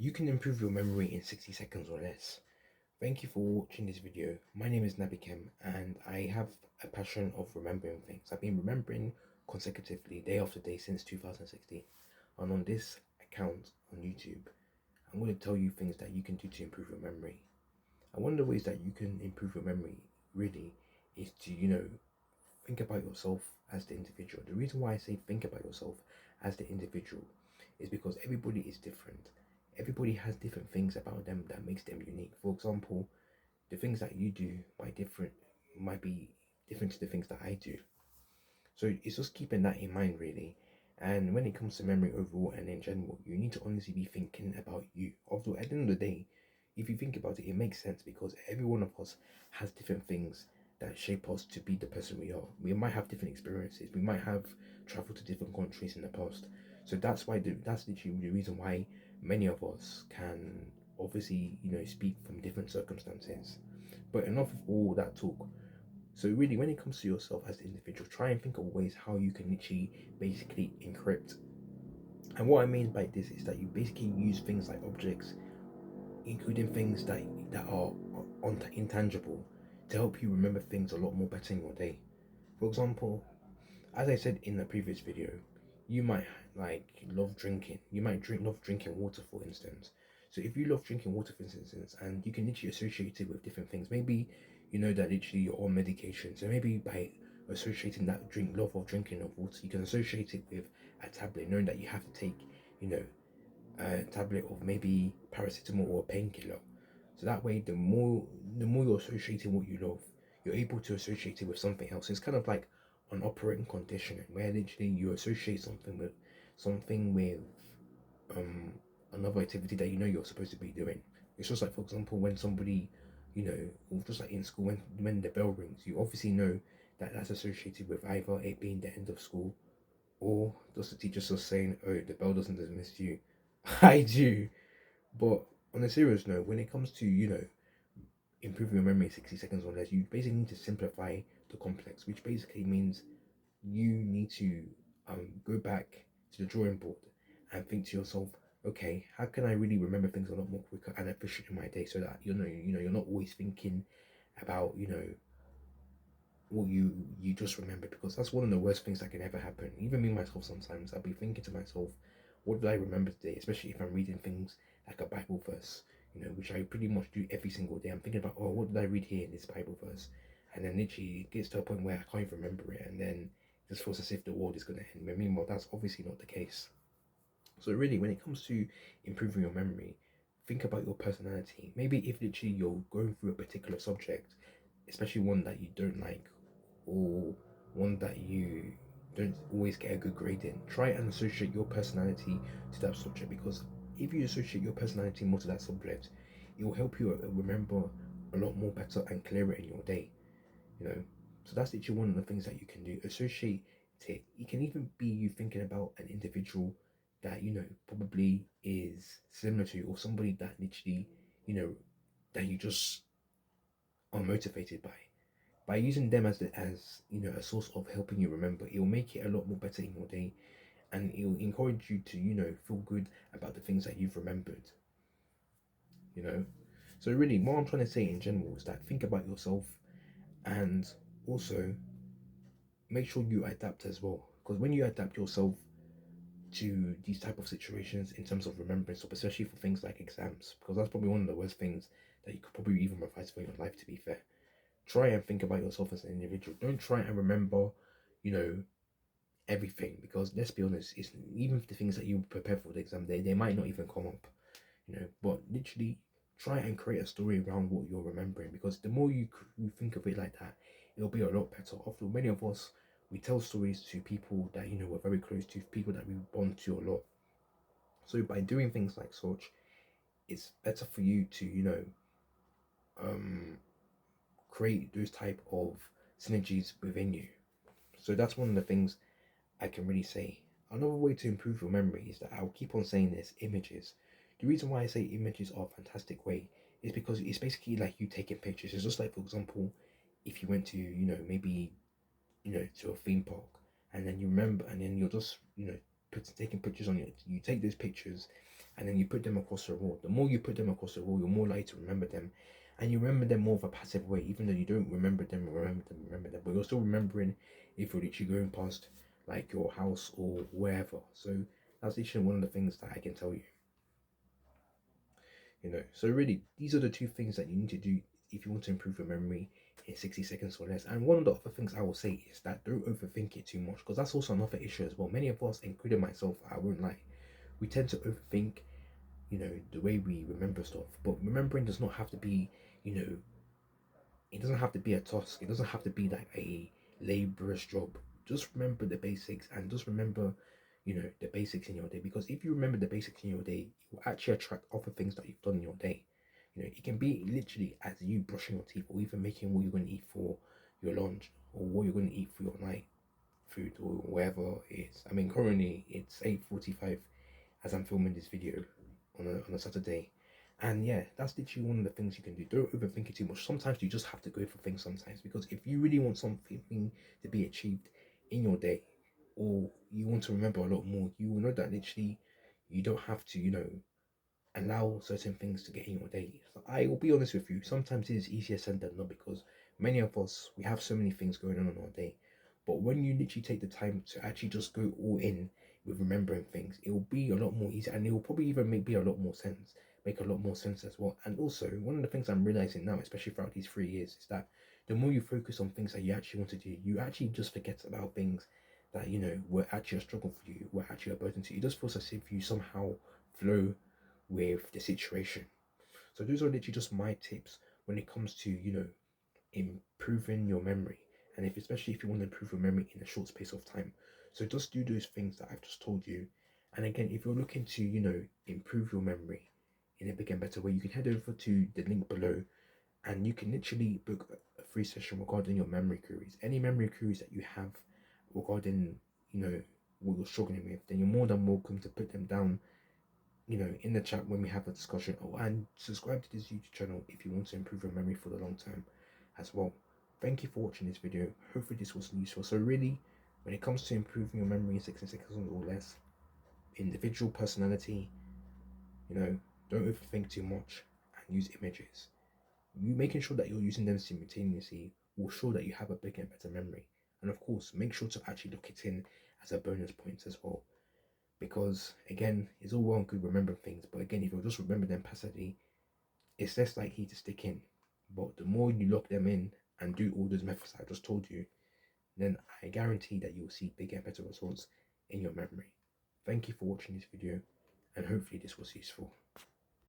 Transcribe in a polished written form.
You can improve your memory in 60 seconds or less. Thank you for watching this video. My name is Nabikem and I have a passion of remembering things. I've been remembering consecutively day after day since 2016. And on this account on YouTube, I'm going to tell you things that you can do to improve your memory. And one of the ways that you can improve your memory really is to, think about yourself as the individual. The reason why I say think about yourself as the individual is because everybody is different. Everybody has different things about them that makes them unique. For example, the things that you do might be different to the things that I do. So it's just keeping that in mind really. And when it comes to memory overall and in general, you need to honestly be thinking about you. Although at the end of the day, if you think about it, it makes sense because every one of us has different things that shape us to be the person we are. We might have different experiences. We might have traveled to different countries in the past. So that's literally the reason why many of us can obviously, speak from different circumstances. But enough of all that talk. So really, when it comes to yourself as an individual, try and think of ways how you can literally basically encrypt. And what I mean by this is that you basically use things like objects, including things that are intangible, to help you remember things a lot more better in your day. For example, as I said in the previous video, you might like love drinking. You might love drinking water, for instance. So if you love drinking water, for instance, and you can literally associate it with different things, maybe you know that literally you're on medication. So maybe by associating that love of drinking of water, you can associate it with a tablet, knowing that you have to take, you know, a tablet of maybe paracetamol or a painkiller. So that way, the more you're associating what you love, you're able to associate it with something else. It's kind of like an operating conditioning, where literally you associate something with um another activity that you know you're supposed to be doing. It's just like, for example, when somebody, or just like in school, when the bell rings, you obviously know that that's associated with either it being the end of school or just the teacher just saying, "Oh, the bell doesn't dismiss you." I do, but on a serious note, when it comes to improving your memory in 60 seconds or less, you basically need to simplify the complex, which basically means you need to go back to the drawing board and think to yourself, okay, how can I really remember things a lot more quicker and efficient in my day, so that you're not always thinking about what you just remember, because that's one of the worst things that can ever happen. Even me myself, sometimes I'll be thinking to myself, what did I remember today? Especially if I'm reading things like a Bible verse, which I pretty much do every single day. I'm thinking about, oh, what did I read here in this Bible verse? And then literally it gets to a point where I can't even remember it, and then it just feels as if the world is gonna end. But meanwhile, that's obviously not the case. So really, when it comes to improving your memory, think about your personality. Maybe if literally you're going through a particular subject, especially one that you don't like, or one that you don't always get a good grade in, try and associate your personality to that subject, because if you associate your personality more to that subject, it will help you remember a lot more better and clearer in your day, you know. So that's literally one of the things that you can do. Associate it. It can even be you thinking about an individual that probably is similar to you, or somebody that literally, you know, that you just are motivated by using them as a source of helping you remember. It will make it a lot more better in your day, and it will encourage you to feel good about the things that you've remembered, you know. So really, what I'm trying to say in general is that think about yourself, and also make sure you adapt as well, because when you adapt yourself to these type of situations in terms of remembrance, especially for things like exams, because that's probably one of the worst things that you could probably even revise for your life, to be fair. Try and think about yourself as an individual. Don't try and remember, you know, everything, because let's be honest, it's even the things that you prepare for the exam, they might not even come up, but literally try and create a story around what you're remembering, because the more you think of it like that, it'll be a lot better. Often many of us, we tell stories to people that we're very close to, people that we bond to a lot. So by doing things like such, it's better for you to um create those type of synergies within you. So that's one of the things I can really say. Another way to improve your memory is that I'll keep on saying this: images. The reason why I say images are a fantastic way is because it's basically like you taking pictures. It's just like, for example, if you went to, maybe, to a theme park, and then you remember, and then you're just, taking pictures on it. You take those pictures, and then you put them across the wall. The more you put them across the wall, you're more likely to remember them, and you remember them more of a passive way, even though you don't remember them, but you're still remembering if you're literally going past like your house or wherever. So that's literally one of the things that I can tell you. So really, these are the two things that you need to do if you want to improve your memory in 60 seconds or less. And one of the other things I will say is that don't overthink it too much, because that's also another issue as well. Many of us, including myself, I won't lie, we tend to overthink, the way we remember stuff. But remembering does not have to be, you know, it doesn't have to be a task. It doesn't have to be like a laborious job. Just remember the basics, and just remember, the basics in your day. Because if you remember the basics in your day, it will actually attract other things that you've done in your day. It can be literally as you brushing your teeth, or even making what you're going to eat for your lunch, or what you're going to eat for your night food, or wherever it is. I mean, currently it's 8:45 as I'm filming this video on a Saturday. And yeah, that's literally one of the things you can do. Don't overthink it too much. Sometimes you just have to go for things sometimes, because if you really want something to be achieved in your day, or you want to remember a lot more, you will know that literally you don't have to, allow certain things to get in your day. So I will be honest with you, sometimes it is easier said than not, because many of us, we have so many things going on in our day. But when you literally take the time to actually just go all in with remembering things, it will be a lot more easy, and it will probably even make a lot more sense as well. And also, one of the things I'm realizing now, especially throughout these 3 years, is that the more you focus on things that you actually want to do, you actually just forget about things that were actually a struggle for you, were actually a burden to you. It just feels as if you somehow flow with the situation. So those are literally just my tips when it comes to improving your memory, and especially if you want to improve your memory in a short space of time. So just do those things that I've just told you. And again, if you're looking to improve your memory in a bigger and better way, you can head over to the link below, and you can literally book a free session regarding your memory queries. Any memory queries that you have regarding what you're struggling with, then you're more than welcome to put them down in the chat when we have a discussion. Oh, and subscribe to this YouTube channel if you want to improve your memory for the long term as well. Thank you for watching this video. Hopefully this was useful. So really, when it comes to improving your memory in 60 seconds or less, individual personality, don't overthink too much, and use images. You making sure that you're using them simultaneously will show that you have a bigger and better memory. And of course, make sure to actually lock it in as a bonus point as well. Because again, it's all well and good remembering things, but again, if you just remember them passively, it's less likely to stick in. But the more you lock them in and do all those methods I just told you, then I guarantee that you will see bigger and better results in your memory. Thank you for watching this video, and hopefully this was useful.